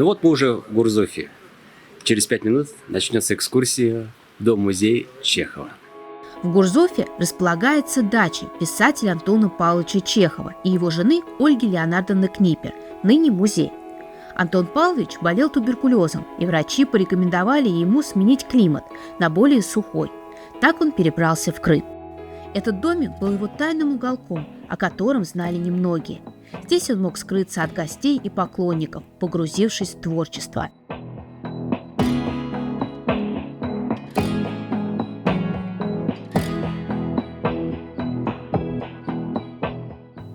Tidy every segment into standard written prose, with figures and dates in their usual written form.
Ну вот мы уже в Гурзуфе. Через 5 минут начнется экскурсия в дом-музей Чехова. В Гурзуфе располагается дача писателя Антона Павловича Чехова и его жены Ольги Леонардовны Книпер, ныне музей. Антон Павлович болел туберкулезом, и врачи порекомендовали ему сменить климат на более сухой. Так он перебрался в Крым. Этот домик был его тайным уголком, о котором знали немногие. Здесь он мог скрыться от гостей и поклонников, погрузившись в творчество.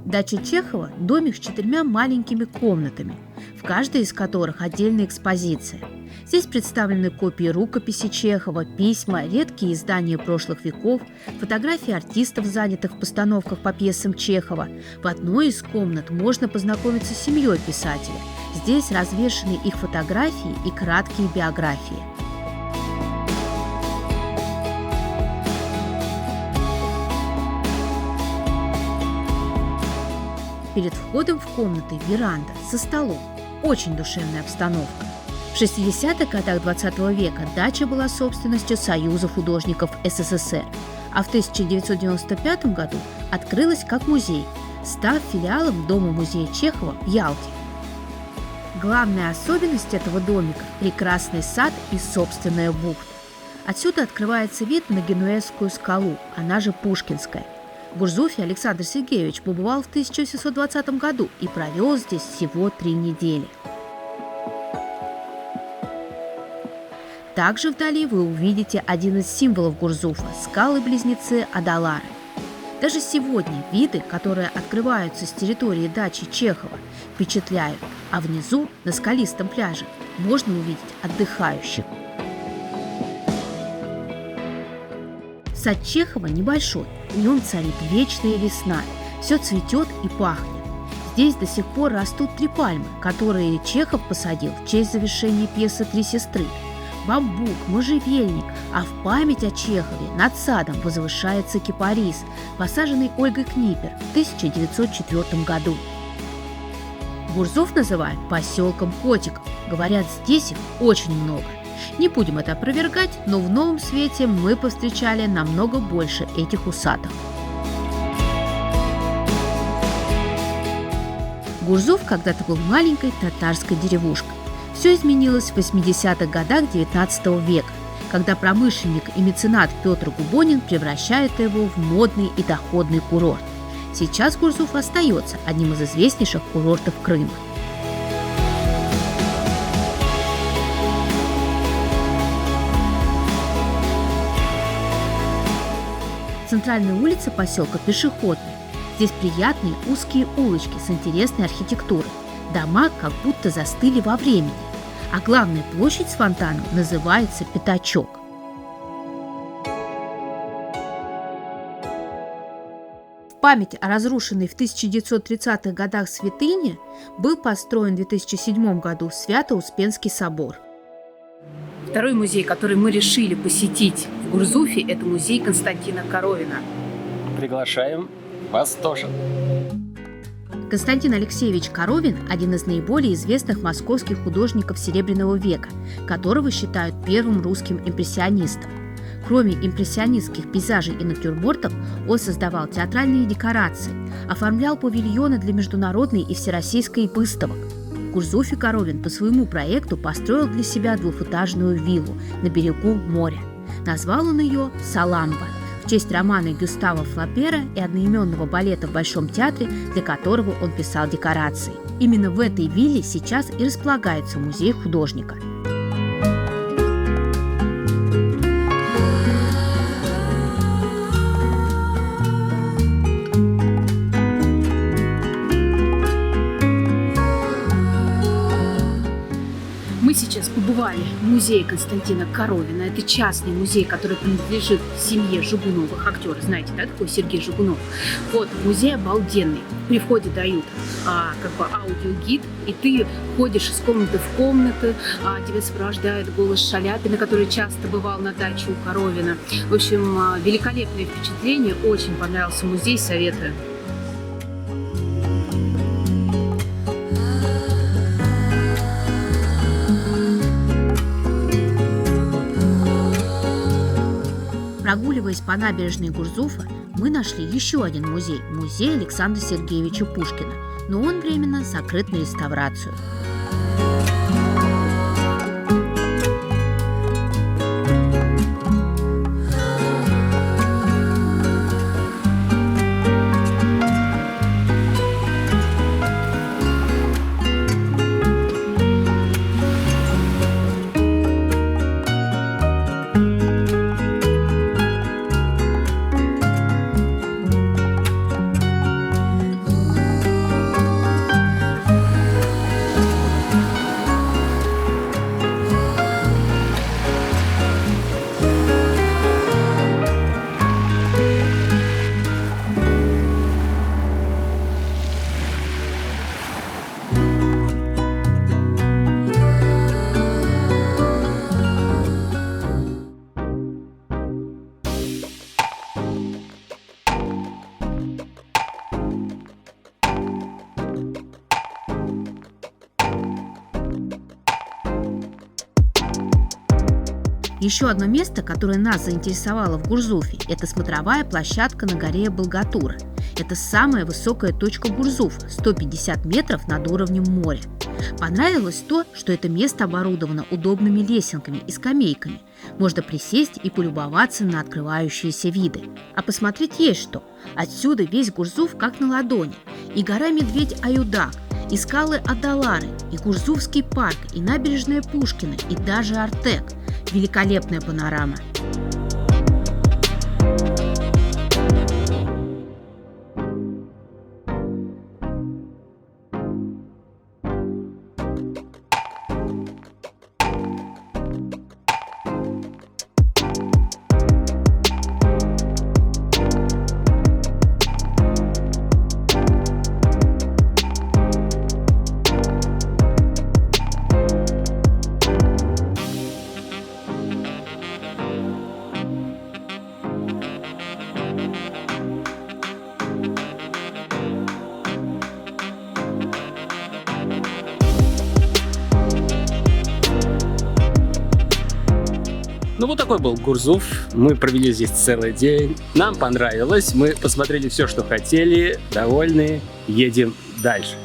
Дача Чехова – домик с 4 маленькими комнатами, в каждой из которых отдельная экспозиция. Здесь представлены копии рукописи Чехова, письма, редкие издания прошлых веков, фотографии артистов, занятых в постановках по пьесам Чехова. В одной из комнат можно познакомиться с семьей писателя. Здесь развешаны их фотографии и краткие биографии. Перед входом в комнаты веранда со столом. Очень душевная обстановка. В 60-х годах 20 века дача была собственностью Союза художников СССР, а в 1995 году открылась как музей, став филиалом Дома-музея Чехова в Ялте. Главная особенность этого домика – прекрасный сад и собственная бухта. Отсюда открывается вид на Генуэзскую скалу, она же Пушкинская. В Гурзуфе Александр Сергеевич побывал в 1720 году и провел здесь всего 3 недели. Также вдали вы увидите один из символов Гурзуфа – скалы-близнецы Адалары. Даже сегодня виды, которые открываются с территории дачи Чехова, впечатляют, а внизу, на скалистом пляже, можно увидеть отдыхающих. Сад Чехова небольшой, в нем царит вечная весна, все цветет и пахнет. Здесь до сих пор растут 3 пальмы, которые Чехов посадил в честь завершения пьесы «Три сестры». Бамбук, можжевельник, а в память о Чехове над садом возвышается кипарис, посаженный Ольгой Книпер в 1904 году. Гурзуф называют поселком котиков, говорят, здесь их очень много. Не будем это опровергать, но в новом свете мы повстречали намного больше этих усатых. Гурзуф когда-то был маленькой татарской деревушкой. Все изменилось в 80-х годах XIX века, когда промышленник и меценат Петр Губонин превращает его в модный и доходный курорт. Сейчас Гурзуф остается одним из известнейших курортов Крыма. Центральная улица поселка пешеходная. Здесь приятные узкие улочки с интересной архитектурой. Дома как будто застыли во времени. А главная площадь с фонтаном называется Пятачок. В память о разрушенной в 1930-х годах святыне был построен в 2007 году Свято-Успенский собор. Второй музей, который мы решили посетить в Гурзуфе, это музей Константина Коровина. Приглашаем вас тоже. Константин Алексеевич Коровин – один из наиболее известных московских художников Серебряного века, которого считают первым русским импрессионистом. Кроме импрессионистских пейзажей и натюрмортов, он создавал театральные декорации, оформлял павильоны для международной и всероссийской выставок. В Гурзуфе Коровин по своему проекту построил для себя двухэтажную виллу на берегу моря. Назвал он ее «Саламба» в честь романа Гюстава Флабера и одноименного балета в Большом театре, для которого он писал декорации. Именно в этой вилле сейчас и располагается музей художника. Мы сейчас побывали в музее Константина Коровина. Это частный музей, который принадлежит семье Жигуновых актеров. Знаете, да, такой Сергей Жигунов? Вот, музей обалденный. При входе дают аудиогид, и ты ходишь из комнаты в комнату, тебя сопровождает голос Шаляпина, который часто бывал на даче у Коровина. В общем, великолепное впечатление. Очень понравился музей, советую. Прогуливаясь по набережной Гурзуфа, мы нашли еще один музей – музей Александра Сергеевича Пушкина, но он временно закрыт на реставрацию. Еще одно место, которое нас заинтересовало в Гурзуфе, это смотровая площадка на горе Болгатура. Это самая высокая точка Гурзуфа – 150 метров над уровнем моря. Понравилось то, что это место оборудовано удобными лесенками и скамейками. Можно присесть и полюбоваться на открывающиеся виды. А посмотреть есть что. Отсюда весь Гурзуф как на ладони. И гора Медведь-Аюдак, и скалы Адалары, и Гурзуфский парк, и набережная Пушкина, и даже Артек. Великолепная панорама. Ну вот такой был Гурзуф. Мы провели здесь целый день. Нам понравилось. Мы посмотрели все, что хотели. Довольны. Едем дальше.